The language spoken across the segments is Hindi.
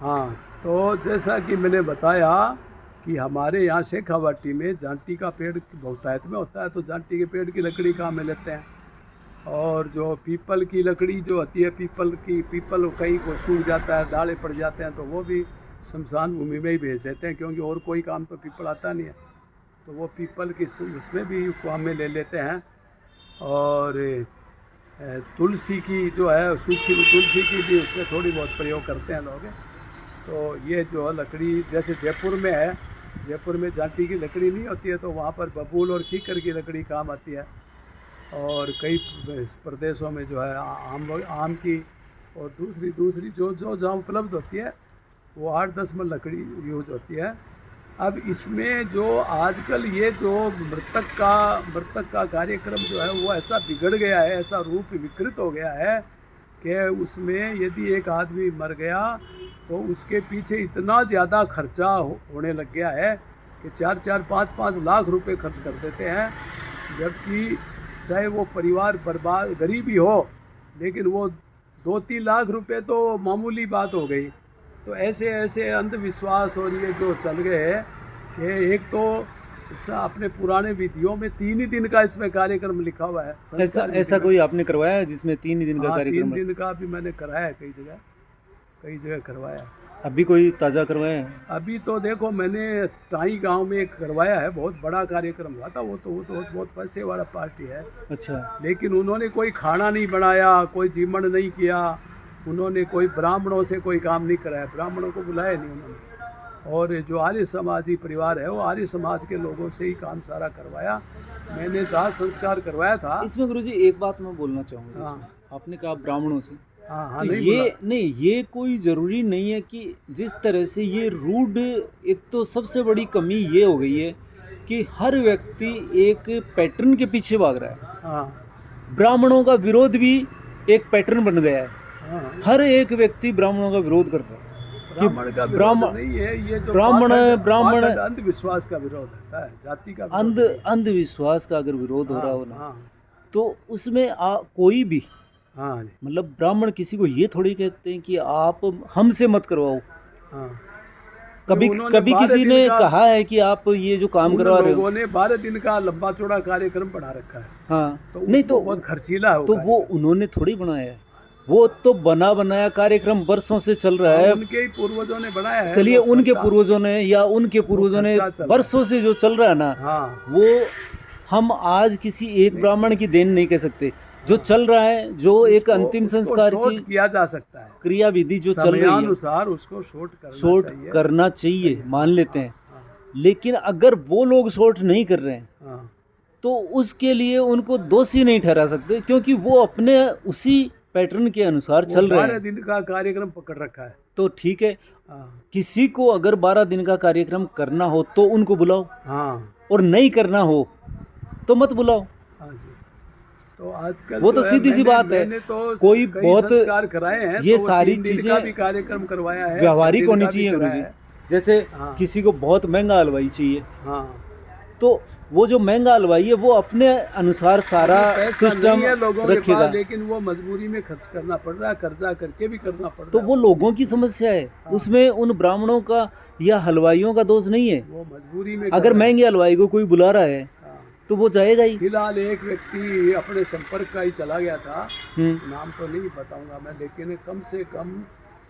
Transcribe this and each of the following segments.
हाँ, तो जैसा कि मैंने बताया कि हमारे यहाँ शेखावाटी में जांटी का पेड़ बहुतायत में होता है, तो जांटी के पेड़ की लकड़ी काम में लेते हैं। और जो पीपल की लकड़ी जो होती है, पीपल कहीं को सूख जाता है, डाले पड़ जाते हैं, तो वो भी शमशान भूमि में ही भेज देते हैं, क्योंकि और कोई काम तो पीपल आता नहीं है। तो वो पीपल की उसमें भी काम में ले लेते हैं। और तुलसी की जो है, सूखी तुलसी की भी उसमें थोड़ी बहुत प्रयोग करते हैं लोग। तो ये जो लकड़ी जैसे जयपुर में है, जयपुर में जांटी की लकड़ी नहीं होती है, तो वहाँ पर बबूल और कीकर की लकड़ी काम आती है। और कई प्रदेशों में जो है आम की और दूसरी जो जो जहाँ उपलब्ध होती है, वो 8-10 मन लकड़ी यूज होती है। अब इसमें जो आजकल ये जो मृतक का कार्यक्रम जो है, वो ऐसा बिगड़ गया है, ऐसा रूप विकृत हो गया है कि उसमें यदि एक आदमी मर गया तो उसके पीछे इतना ज़्यादा खर्चा होने लग गया है कि 4-4, 5-5 लाख रुपए खर्च कर देते हैं। जबकि चाहे वो परिवार बर्बाद गरीबी हो, लेकिन वो 2-3 लाख रुपए तो मामूली बात हो गई। तो ऐसे ऐसे अंधविश्वास और ये जो चल गए कि एक तो अपने पुराने विधियों में 3 ही दिन का इसमें कार्यक्रम लिखा हुआ है। ऐसा कोई आपने करवाया है जिसमें 3 ही दिन का कार्यक्रम? 3 दिन का भी मैंने कराया है, कई जगह करवाया है। अभी कोई ताज़ा करवाया है? अभी तो देखो, मैंने टाई गांव में एक करवाया है, बहुत बड़ा कार्यक्रम हुआ था। वो तो बहुत पैसे वाला पार्टी है। अच्छा। लेकिन उन्होंने कोई खाना नहीं बनाया, कोई जीमण नहीं किया, उन्होंने कोई ब्राह्मणों से कोई काम नहीं कराया, ब्राह्मणों को बुलाया नहीं उन्होंने। और जो आर्य समाजी परिवार है, वो आर्य समाज के लोगों से ही काम सारा करवाया। मैंने दाह संस्कार करवाया था। इसमें गुरुजी एक बात मैं बोलना चाहूँगा। हाँ, आपने कहा ब्राह्मणों से, हाँ, तो ये कोई ज़रूरी नहीं है कि जिस तरह से ये रूड, एक तो सबसे बड़ी कमी ये हो गई है कि हर व्यक्ति एक पैटर्न के पीछे भाग रहा है। हाँ, ब्राह्मणों का विरोध भी एक पैटर्न बन गया है। हाँ, हर एक व्यक्ति ब्राह्मणों का विरोध कर रहा है। ब्राह्मण का विरोध नहीं है, ये जो ब्राह्मण अंधविश्वास का विरोध होता है, जाति का अंधविश्वास का अगर विरोध हो रहा हो ना, हाँ, तो उसमें कोई भी, हाँ, मतलब ब्राह्मण किसी को ये थोड़ी कहते हैं कि आप हमसे मत करवाओ। हाँ। कभी किसी ने कहा है कि आप ये जो काम करवा रहे हो? लोगों ने 12 दिन का लंबा चौड़ा कार्यक्रम बना रखा है। हाँ, तो नहीं तो बहुत खर्चीला है। तो वो उन्होंने थोड़ी बनाया है, वो तो बना बनाया कार्यक्रम वर्षों से चल रहा है। उनके ही पूर्वजों ने बनाया है। चलिए, उनके पूर्वजों ने वर्षों से जो चल रहा है ना, हाँ, वो हम आज किसी एक ब्राह्मण की देन नहीं कह सकते। जो चल रहा है, जो एक अंतिम संस्कार की किया जा सकता है, क्रिया विधि जो चल रही है, अनुसार उसको शॉर्ट करना चाहिए, मान लेते हैं। लेकिन अगर वो लोग शॉर्ट नहीं कर रहे हैं, तो उसके लिए उनको दोषी नहीं ठहरा सकते, क्योंकि वो अपने उसी पैटर्न के अनुसार चल रहे हैं। 12 दिन का कार्यक्रम पकड़ रखा है, तो ठीक है। किसी को अगर 12 दिन का कार्यक्रम करना हो तो उनको बुलाओ, और नहीं करना हो तो मत बुलाओ। तो आजकल वो तो सीधी सी बात है। तो कोई बहुत कराए हैं, ये तो सारी चीजें भी कार्यक्रम करवाया है, व्यवहारिक होनी चाहिए गुरुजी। जैसे किसी को बहुत महंगा हलवाई चाहिए, तो वो जो महंगा हलवाई है वो अपने अनुसार सारा सिस्टम रखेगा, लेकिन वो मजबूरी में खर्च करना पड़ रहा है, कर्जा करके भी करना पड़ रहा है। तो वो लोगों की समस्या है, उसमें उन ब्राह्मणों का या हलवाइयों का दोष नहीं है। वो मजबूरी में, अगर महंगे हलवाई को कोई बुला रहा है तो वो जाएगा ही। फिलहाल एक व्यक्ति अपने संपर्क का ही चला गया था, नाम तो नहीं बताऊंगा मैं, लेकिन कम से कम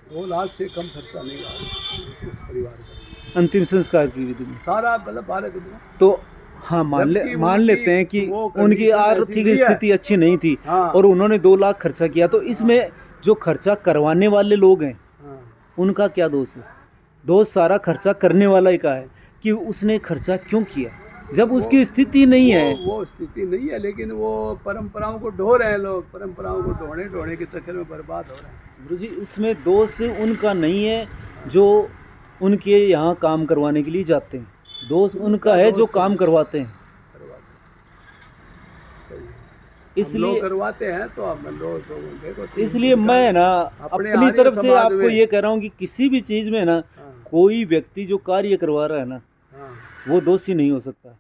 2 लाख से कम खर्चा नहीं आया उस परिवार का अंतिम संस्कार की विधि में सारा, मतलब 12 दिन में। तो हाँ, मान लेते हैं कि उनकी आर्थिक स्थिति अच्छी नहीं थी, और उन्होंने 2 लाख खर्चा किया, तो इसमें जो खर्चा करवाने वाले लोग हैं उनका क्या दोष है? दोष सारा खर्चा करने वाला ही का है कि उसने खर्चा क्यों किया, जब उसकी स्थिति नहीं है। वो स्थिति नहीं है, लेकिन वो परंपराओं को ढो रहे हैं लोग, परंपराओं को ढोने के चक्कर में बर्बाद हो रहे हैं। गुरु जी, उसमें दोष उनका नहीं है जो उनके यहाँ काम करवाने के लिए जाते हैं, दोष उनका है जो काम करवाते हैं। इसलिए करवाते हैं तो हम लोग, इसलिए मैं ना अपनी तरफ से आपको ये कह रहा हूँ कि किसी भी चीज़ में ना कोई व्यक्ति जो कार्य करवा रहा है ना, वो दोषी नहीं हो सकता।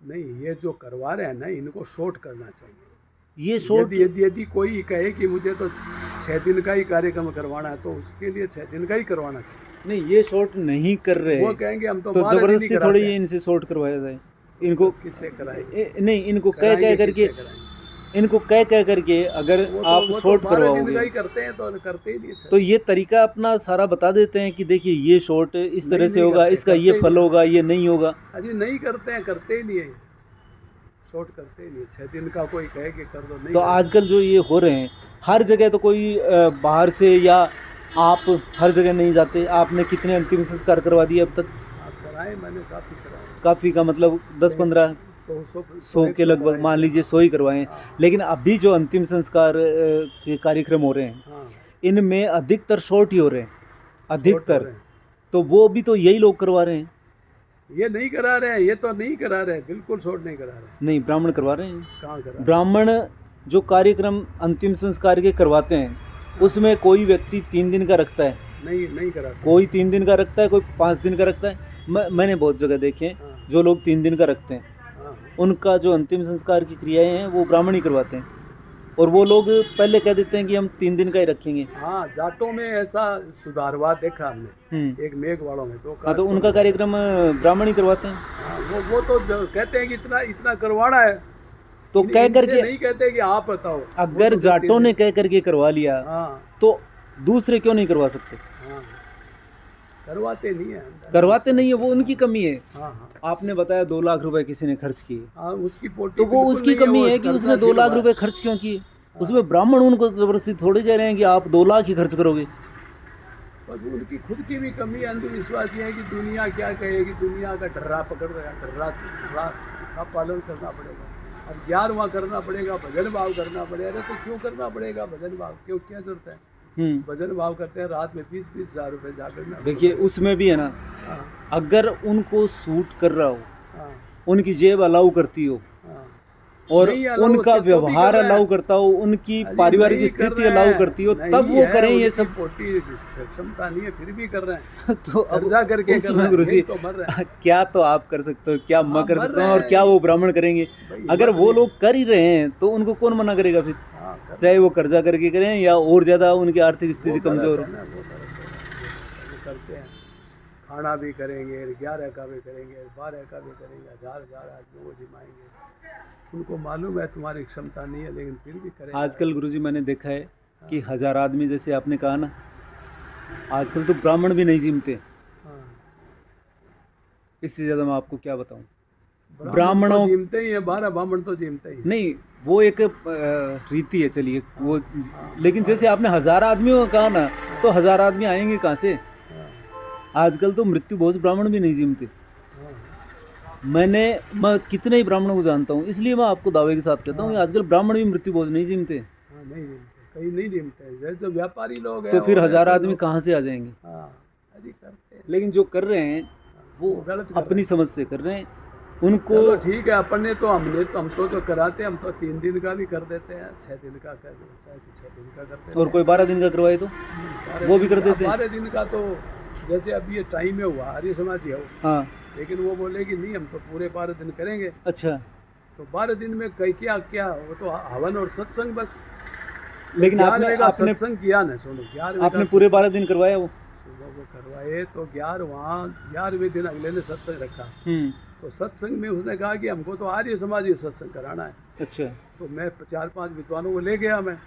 नहीं, ये जो करवा रहे हैं ना, इनको शॉर्ट करना चाहिए। ये शॉर्ट यदि कोई कहे कि मुझे तो 6 दिन का ही कार्यक्रम करवाना है तो उसके लिए 6 दिन का ही करवाना चाहिए। नहीं, ये शॉर्ट नहीं कर रहे, वो कहेंगे हम तो जबरदस्ती थोड़ी ये इनसे शॉर्ट करवाया जाए। इनको किससे कराए? नहीं, इनको कह करके अगर आप शॉर्ट करवाओगे करते हैं तो करते ही नहीं। तो ये तरीका अपना सारा बता देते हैं कि देखिए ये शॉर्ट इस तरह से होगा, इसका ये फल होगा, ये नहीं होगा। अजी नहीं करते हैं, करते ही नहीं है, शॉर्ट करते ही नहीं। 6 दिन का कोई कहे कि कर दो, नहीं। तो आजकल जो ये हो रहे हैं हर जगह, तो कोई बाहर से या आप हर जगह नहीं जाते, आपने कितने अंतिम संस्कार करवा दिए अब तक? कराए मैंने, काफ़ी कराए। काफ़ी का मतलब 10-15 100 के लगभग, मान लीजिए 100 ही करवाएं। लेकिन अभी जो अंतिम संस्कार के कार्यक्रम हो रहे हैं इनमें अधिकतर शॉर्ट ही हो रहे हैं, अधिकतर। तो वो भी तो यही लोग करवा रहे हैं। ये नहीं करा रहे हैं, ये तो नहीं करा रहे हैं, बिल्कुल शॉर्ट नहीं करा रहे। नहीं, ब्राह्मण करवा रहे हैं। कहाँ करा? ब्राह्मण जो कार्यक्रम अंतिम संस्कार के करवाते हैं उसमें कोई व्यक्ति 3 दिन का रखता है, नहीं करा। कोई 3 दिन का रखता है, कोई 5 दिन का रखता है। मैंने बहुत जगह देखे हैं जो लोग 3 दिन का रखते हैं, उनका जो अंतिम संस्कार की क्रियाएं हैं वो ब्राह्मण ही करवाते हैं। और वो लोग पहले कह देते हैं कि हम 3 दिन का ही रखेंगे। हाँ, जाटों में ऐसा सुधारवा देखा हमने, एक मेघवाड़ों में। तो उनका कार्यक्रम ब्राह्मण ही करवाते हैं। हाँ, वो तो कहते हैं कि इतना करवाना है, तो कह करके नहीं कहते कि आप बताओ। अगर जाटों ने कह करके करवा लिया तो दूसरे क्यों नहीं करवा सकते? करवाते नहीं है, करवाते नहीं है, वो उनकी कमी है। आपने बताया 2 लाख रुपए किसी ने खर्च किए, उसकी पोटी, तो वो उसकी कमी है कि उसने 2 लाख रुपए खर्च क्यों किए। उसमें ब्राह्मण उनको जबरदस्ती थोड़ी कह रहे हैं कि आप 2 लाख ही खर्च करोगे। बस उनकी खुद की भी कमी, अंधविश्वास ये है कि दुनिया क्या कहेगी, दुनिया का डर्रा पकड़ रहा है, डर्रा का पालन करना पड़ेगा। अब 11वां करना पड़ेगा, भजन भाव करना पड़ेगा। अरे तो क्यों करना पड़ेगा भजन भाव? क्यों, क्या जरूरत है? भजन भाव करते हैं रात में 20-20 हज़ार रुपये जाकर। देखिए उसमें भी है ना, अगर उनको सूट कर रहा हो, उनकी जेब अलाउ करती हो और उनका व्यवहार अलाउ करता हो, उनकी पारिवारिक स्थिति अलाउ करती हो, तब वो करें ये सब। क्षमता नहीं है फिर भी कर रहे हैं। तो अब करके उसमें गुरुजी क्या तो आप कर सकते हो, क्या मैं कर सकता हूँ, और क्या वो ब्राह्मण करेंगे? अगर वो लोग कर ही रहे हैं तो उनको कौन मना करेगा फिर? चाहे वो कर्जा करके करें या और ज़्यादा उनकी आर्थिक स्थिति कमज़ोर हो। करते हैं, खाना भी करेंगे, 11 का भी करेंगे, 12 का भी करेंगे, 1000 आदमियों को जिमाएंगे। उनको मालूम है तुम्हारी क्षमता नहीं है, लेकिन फिर भी करेंगे। आजकल गुरुजी मैंने देखा है कि 1000 आदमी, जैसे आपने कहा ना, आजकल तो ब्राह्मण भी नहीं जिमते। इससे ज़्यादा मैं आपको क्या बताऊं। ब्राह्मणों जिमते ही है, 12 ब्राह्मण तो जिमते ही नहीं, वो एक रीति है, चलिए वो। लेकिन जैसे आपने 1000 आदमियों का कहा ना, तो 1000 आदमी आएंगे कहाँ से? आजकल तो मृत्यु भोज ब्राह्मण भी नहीं जिमते। मैं कितने ही ब्राह्मणों को जानता हूँ, इसलिए मैं आपको दावे के साथ कहता हूँ कि आजकल ब्राह्मण भी मृत्यु भोज नहीं जिमते। नहीं जिमते, कहीं नहीं जिमते। जो व्यापारी लोग हैं तो फिर 1000 आदमी कहाँ से आ जाएंगे? करते हैं। लेकिन जो कर रहे हैं वो गलत अपनी समझ से कर रहे हैं। उनको ठीक है, अपने तो हम तो जो कराते हैं, हम तो 3 दिन का भी कर देते हैं, 6 दिन का कर देते हैं, 6 दिन का करते हैं। और कोई 12 दिन का करवाए तो वो भी कर देते हैं। 12 दिन का तो जैसे अभी ये टाइम में हुआ आर्य समाजी हो, हाँ, लेकिन वो बोले कि नहीं हम तो पूरे 12 दिन करेंगे। अच्छा, तो 12 दिन में कई क्या वो तो हवन और सत्संग बस। लेकिन आपने सत्संग किया ना, सुनो, आपने पूरे 12 दिन करवाया वो करवाए। तो 11वें दिन अगले ने सत्संग रखा। तो सत्संग में उसने कहा कि हमको तो आर्य समाजी सत्संग कराना है। अच्छा। तो मैं 4-5 विद्वानों को ले गया मैं,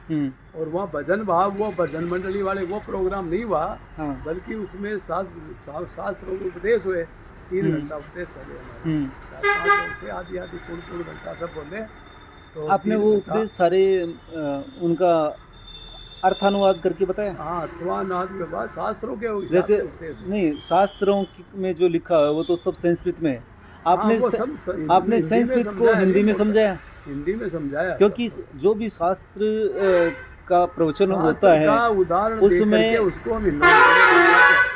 और वहाँ भजन भाव, वो भजन मंडली वाले वो प्रोग्राम नहीं हुआ, बल्कि उसमें शास्त्रों के उपदेश हुए। 3 घंटा उपदेश चले हमारे, आधी पूर्ण घंटा सब बोले। तो आपने वो उपदेश सारे उनका अर्थानुवाद करके बताया? हाँ, अर्थानुवाद के बाद शास्त्रों के जैसे नहीं, शास्त्रों में जो लिखा है वो तो सब संस्कृत में है। आपने संस्कृत को हिंदी में समझाया? हिंदी में समझाया, क्योंकि जो भी शास्त्र का प्रवचन होता है उसमें उसको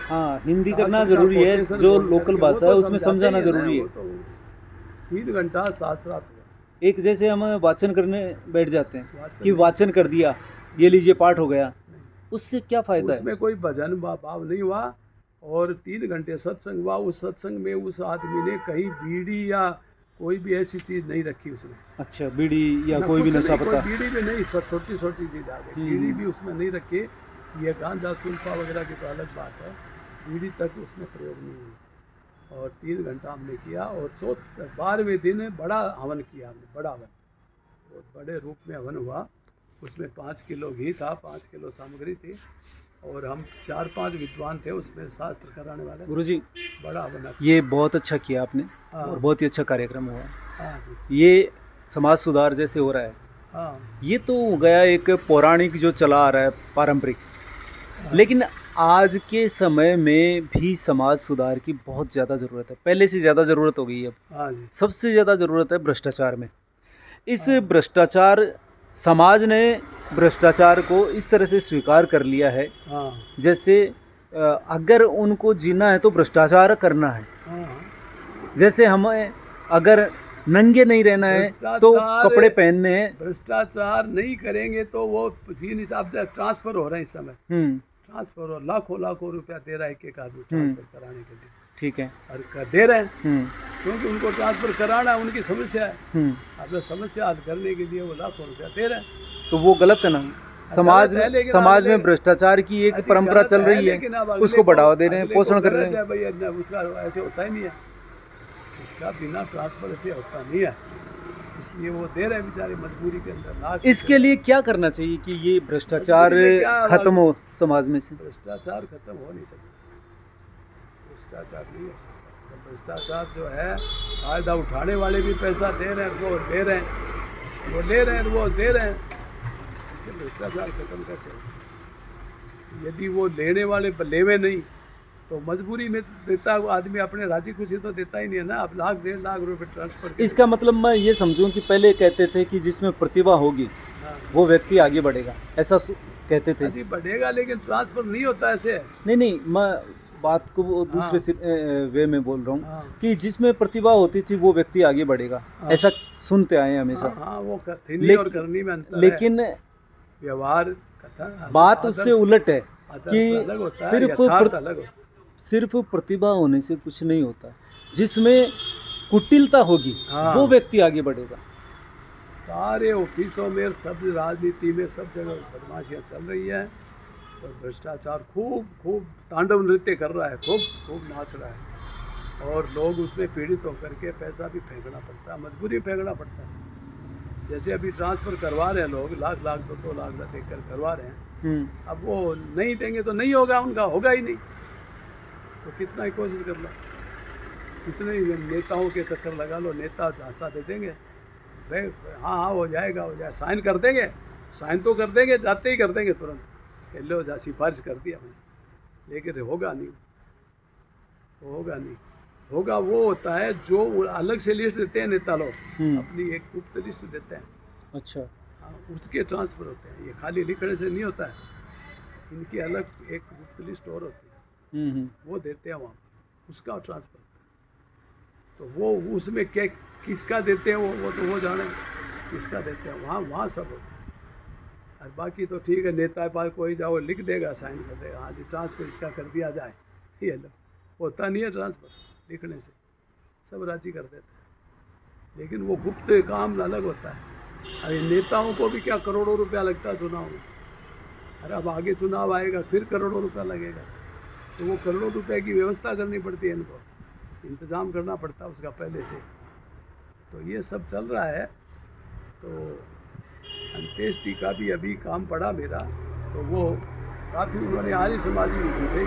हाँ, हिंदी करना जरूरी है। जो लोकल भाषा है उसमें समझाना जरूरी है। 3 घंटा शास्त्रार्थ। एक जैसे हम वाचन करने बैठ जाते हैं कि वाचन कर दिया, ये लीजिए पाठ हो गया, उससे क्या फायदा है? उसमें कोई भजन भाव नहीं हुआ। और 3 घंटे सत्संग हुआ। उस सत्संग में उस आदमी ने कहीं बीड़ी या कोई भी ऐसी चीज़ नहीं रखी उसने। अच्छा, बीड़ी या कोई भी नशा पता? बीड़ी भी नहीं, सब छोटी छोटी चीज़ आ गई। बीड़ी भी उसमें नहीं रखी। ये गांजा सुल्फा वगैरह की तो अलग बात है, बीड़ी तक उसमें प्रयोग नहीं हुई। और 3 घंटा हमने किया और 12वें दिन बड़ा हवन किया हमने, बड़ा हवन, बहुत बड़े रूप में हवन हुआ। उसमें 5 किलो घी था, 5 किलो सामग्री थी और हम 4-5 विद्वान थे उसमें शास्त्र कराने वाले। गुरुजी, बड़ा हवन। ये बहुत अच्छा किया आपने। हाँ। और बहुत ही अच्छा कार्यक्रम हुआ। हाँ जी। ये समाज सुधार जैसे हो रहा है। हाँ। ये तो हो गया एक पौराणिक जो चला आ रहा है, पारंपरिक। हाँ। लेकिन आज के समय में भी समाज सुधार की बहुत ज़्यादा ज़रूरत है, पहले से ज़्यादा ज़रूरत हो गई है अब। हाँ जी। सबसे ज़्यादा ज़रूरत है भ्रष्टाचार में। इस भ्रष्टाचार, समाज ने भ्रष्टाचार को इस तरह से स्वीकार कर लिया है। हाँ। जैसे अगर उनको जीना है तो भ्रष्टाचार करना है। हाँ। जैसे हमें अगर नंगे नहीं रहना है तो कपड़े पहनने हैं। भ्रष्टाचार नहीं करेंगे तो वो जिन हिसाब से ट्रांसफर हो रहे हैं इस समय, ट्रांसफर हो, लाखों लाखों रुपया दे रहा है एक आदमी ट्रांसफर कराने के लिए। ठीक है। और दे रहे हैं क्योंकि उनको ट्रांसफर कराना है, उनकी समस्या है। अपने समस्या हल करने के लिए वो लाखों रुपया दे रहे हैं। तो वो गलत है ना। समाज में भ्रष्टाचार की एक परंपरा चल रही है, उसको बढ़ावा दे रहे हैं, पोषण कर रहे हैं। भाई उसका ऐसे होता ही नहीं है, उसका बिना ट्रांसफर से होता नहीं है, इसलिए वो दे रहे हैं बेचारे मजबूरी के अंदर। इसके लिए क्या करना चाहिए कि ये भ्रष्टाचार खत्म हो समाज में से? भ्रष्टाचार खत्म हो नहीं सकता, भ्रष्टाचार नहीं हो सकता। भ्रष्टाचार जो है, फायदा उठाने वाले भी पैसा दे रहे हैं, वो ले रहे हैं, वो ले रहे हैं, वो दे रहे हैं, इसलिए भ्रष्टाचार खत्म कैसे हो? यदि वो लेने वाले लेवे नहीं तो मजबूरी में देता है वो आदमी, अपने राजी खुशी तो देता ही नहीं है ना। अब 1,00,000 1,50,000 रुपये ट्रांसफर। इसका मतलब मैं ये समझूं कि पहले कहते थे कि जिसमें प्रतिभा होगी वो व्यक्ति आगे बढ़ेगा, ऐसा कहते थे। जी बढ़ेगा, लेकिन ट्रांसफर नहीं होता ऐसे। नहीं, मैं बात को दूसरे वे में बोल रहा हूँ कि जिसमें प्रतिभा होती थी वो व्यक्ति आगे बढ़ेगा, ऐसा सुनते आए हमेशा। हाँ, वो नहीं और करनी में अंतर है। लेकिन व्यवहार बात उससे उलट है कि सिर्फ प्रतिभा होने से कुछ नहीं होता, जिसमें कुटिलता होगी वो व्यक्ति आगे बढ़ेगा। सारे ऑफिसों में, सब राजनीति में, सब जगह बदमाशियाँ चल रही है और भ्रष्टाचार खूब तांडव नृत्य कर रहा है, खूब नाच रहा है और लोग उसमें पीड़ित होकर के पैसा भी फेंकना पड़ता है, मजबूरी फेंकना पड़ता है। जैसे अभी ट्रांसफ़र करवा रहे हैं लोग, लाख 2 लाख देकर करवा रहे हैं। अब वो नहीं देंगे तो नहीं होगा, उनका होगा ही नहीं, तो कितना ही कोशिश कर लो, कितने ही नेताओं के चक्कर लगा लो, नेता झांसा दे देंगे, भाई हाँ हो जाएगा, साइन कर देंगे, साइन तो कर देंगे, जाते ही कर देंगे तुरंत, कह लो जा सिफारिश कर दी हमने, लेकिन होगा नहीं, होगा वो होता है जो अलग से लिस्ट देते हैं नेता लोग, अपनी एक गुप्त लिस्ट देते हैं। अच्छा। हाँ, उसके ट्रांसफ़र होते हैं, ये खाली लिखने से नहीं होता है, इनकी अलग एक गुप्त लिस्ट और होती है, वो देते हैं वहाँ पर, उसका ट्रांसफ़र। तो वो उसमें क्या किसका देते हैं वो तो वो जाने किसका देते हैं, वहाँ सब होता है। और बाकी तो ठीक है, नेता पास कोई जाओ लिख देगा, साइन कर देगा, हाँ जी ट्रांसफ़र इसका कर दिया जाए, ये लो, होता नहीं है ट्रांसफ़र लिखने से, सब राजी कर देते हैं, लेकिन वो गुप्त काम अलग होता है। अरे नेताओं को भी क्या करोड़ों रुपया लगता है चुनाव में, अरे अब आगे चुनाव आएगा फिर करोड़ों रुपया लगेगा, तो वो करोड़ों रुपए की व्यवस्था करनी पड़ती है, इनको इंतज़ाम करना पड़ता है उसका पहले से। तो ये सब चल रहा है। तो अंत्येष्टि का भी अभी काम पड़ा मेरा, तो वो काफ़ी उन्होंने आर्य समाजी से